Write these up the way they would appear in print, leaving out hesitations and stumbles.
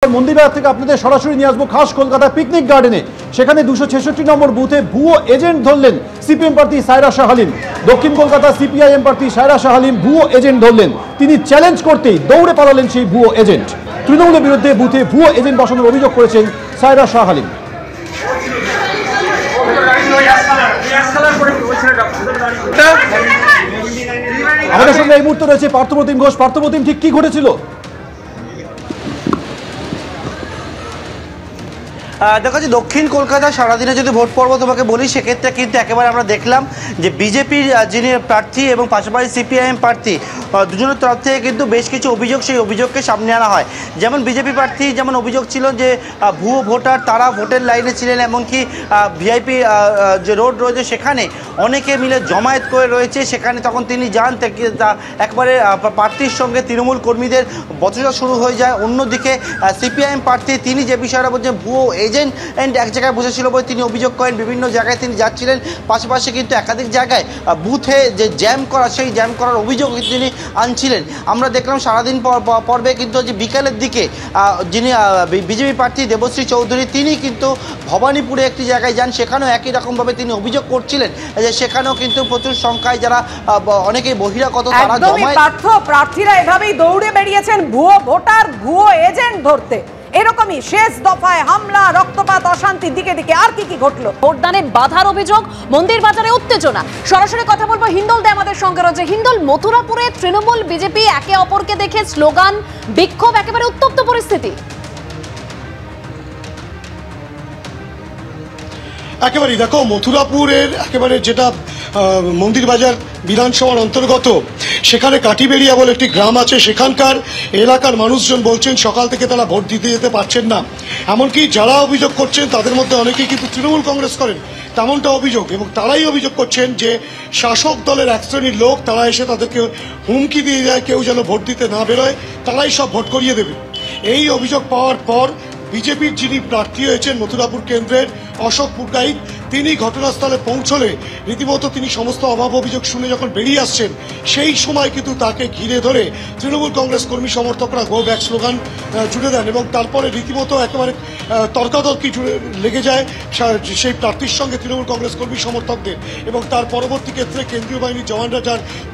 মন্দিরবাজার থেকে আপনাদের সরাসরি নিয়ে আসবো খাস কলকাতা পিকনিক গার্ডেনে। সেখানে 266 নম্বর বুথে ভুয়ো এজেন্ট ধরলেন সিপিএম প্রার্থী সায়রা শাহ আলীম। দক্ষিণ কলকাতা সিপিআইএম প্রার্থী সায়রা শাহ আলীম ভুয়ো এজেন্ট ধরলেন। তিনি চ্যালেঞ্জ করতেই দৌড়ে পালালেন সেই ভুয়ো এজেন্ট। তৃণমূলের বিরুদ্ধে বুথে ভুয়ো এজেন্ট বসানোর অভিযোগ করেছেন সায়রা শাহ আলীম। আমাদের সঙ্গে এই মুহূর্তে রয়েছে পার্থপ্রতিম ঘোষ। পার্থপ্রতিম, ঠিক কি ঘটেছিল? দেখো যে দক্ষিণ কলকাতা সারাদিনে যদি ভোট পর্ব তোমাকে বলি, সেক্ষেত্রে কিন্তু একেবারে আমরা দেখলাম যে বিজেপির যিনি প্রার্থী এবং পাশাপাশি সিপিআইএম প্রার্থী দুজনের তরফ থেকে কিন্তু বেশ কিছু অভিযোগ, সেই অভিযোগকে সামনে আনা হয়। যেমন বিজেপি প্রার্থী যেমন অভিযোগ ছিল যে ভুয়ো ভোটার তারা ভোটের লাইনে ছিলেন, এমনকি ভিআইপি যে রোড রয়েছে সেখানে অনেকে মিলে জমায়েত করে রয়েছে। সেখানে তখন তিনি যান, একবারে প্রার্থীর সঙ্গে তৃণমূল কর্মীদের বচসা শুরু হয়ে যায়। অন্যদিকে সিপিআইএম প্রার্থী তিনি যে বিষয়টা বলছেন ভুয়ো এজেন্ট এক জায়গায় বসেছিল বলে তিনি অভিযোগ করেন, বিভিন্ন জায়গায় তিনি যাচ্ছিলেন। পাশাপাশি কিন্তু একাধিক জায়গায় বুথে যে জ্যাম করা, সেই জ্যাম করার অভিযোগ তিনি আনছিলেন। আমরা দেখলাম সারাদিন পর্বে কিন্তু যে বিকালের দিকে যিনি বিজেপি প্রার্থী দেবশ্রী চৌধুরী তিনি কিন্তু ভবানীপুরে একটি জায়গায় যান, সেখানেও একই রকমভাবে তিনি অভিযোগ করছিলেন যে সেখানেও কিন্তু প্রচুর সংখ্যায় যারা অনেকেই বহিরাগত তারা প্রার্থীরা এভাবেই দৌড়ে বেরিয়েছেন ভুয়ো ভোটার ভুয়ো এজেন্ট ধরতে। এরকমই শেষ দফায় হামলা, রক্তপাত, অশান্তি, দিকে দিকে আর কি কি ঘটলো? ভোটদানে বাধার অভিযোগ, মন্দির বাজারে উত্তেজনা। সরাসরি কথা বলবো হিন্দল দে আমাদের সঙ্গে রয়েছে। হিন্দল, মথুরাপুরে তৃণমূল বিজেপি একে অপরকে দেখে স্লোগান, বিক্ষোভ, একেবারে উত্তপ্ত পরিস্থিতি। একেবারেই দেখো মথুরাপুরের একেবারে যেটা মন্দির বাজার বিধানসভার অন্তর্গত, সেখানে কাটিবেড়িয়া বলে একটি গ্রাম আছে। সেখানকার এলাকার মানুষজন বলছেন সকাল থেকে তারা ভোট দিতে যেতে পারছেন না। এমনকি যারা অভিযোগ করছেন তাদের মধ্যে অনেকেই কিন্তু তৃণমূল কংগ্রেস করেন, তেমনটা অভিযোগ। এবং তারাই অভিযোগ করছেন যে শাসক দলের এক শ্রেণীর লোক তারা এসে তাদেরকে হুমকি দিয়ে যায়, কেউ যেন ভোট দিতে না বেরোয়, তারাই সব ভোট করিয়ে দেবে। এই অভিযোগ পাওয়ার পর বিজেপির যিনি প্রার্থী হয়েছেন মথুরাপুর কেন্দ্রের অশোক পুরকাইত, তিনি ঘটনাস্থলে পৌঁছলে রীতিমতো তিনি সমস্ত অভাব অভিযোগ শুনে যখন বেরিয়ে আসছেন, সেই সময় কিন্তু তাকে ঘিরে ধরে তৃণমূল কংগ্রেস কর্মী সমর্থকরা গো ব্যাক স্লোগান জুড়ে দেন। এবং তারপরে রীতিমতো একেবারে তর্কাতর্কি লেগে যায় সেই প্রার্থীর সঙ্গে তৃণমূল কংগ্রেস কর্মী সমর্থকদের। এবং তার পরবর্তী ক্ষেত্রে কেন্দ্রীয় বাহিনীর জওয়ানরা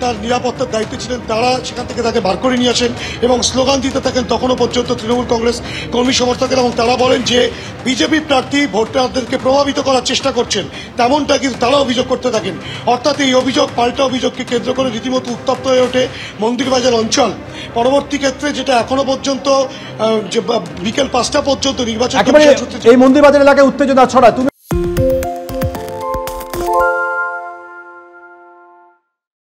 তার নিরাপত্তার দায়িত্বে ছিলেন, তারা সেখান থেকে তাকে বার করে নিয়ে আসেন এবং স্লোগান দিতে থাকেন তখনও পর্যন্ত তৃণমূল কংগ্রেস কর্মী সমর্থকেরা। এবং তারা বলেন যে বিজেপি প্রার্থী ভোটারদেরকে প্রভাবিত করার চেষ্টা করছেন, তেমনটা কিন্তু তারা অভিযোগ করতে থাকেন। অর্থাৎ এই অভিযোগ পাল্টা অভিযোগকে কেন্দ্র করে রীতিমতো উত্তপ্ত হয়ে ওঠে মন্দিরবাজার অঞ্চল। পরবর্তী ক্ষেত্রে যেটা এখনো পর্যন্ত বিকেল 5টা পর্যন্ত নির্বাচন এই মন্দিরবাজার এলাকায় উত্তেজনা ছড়ায়।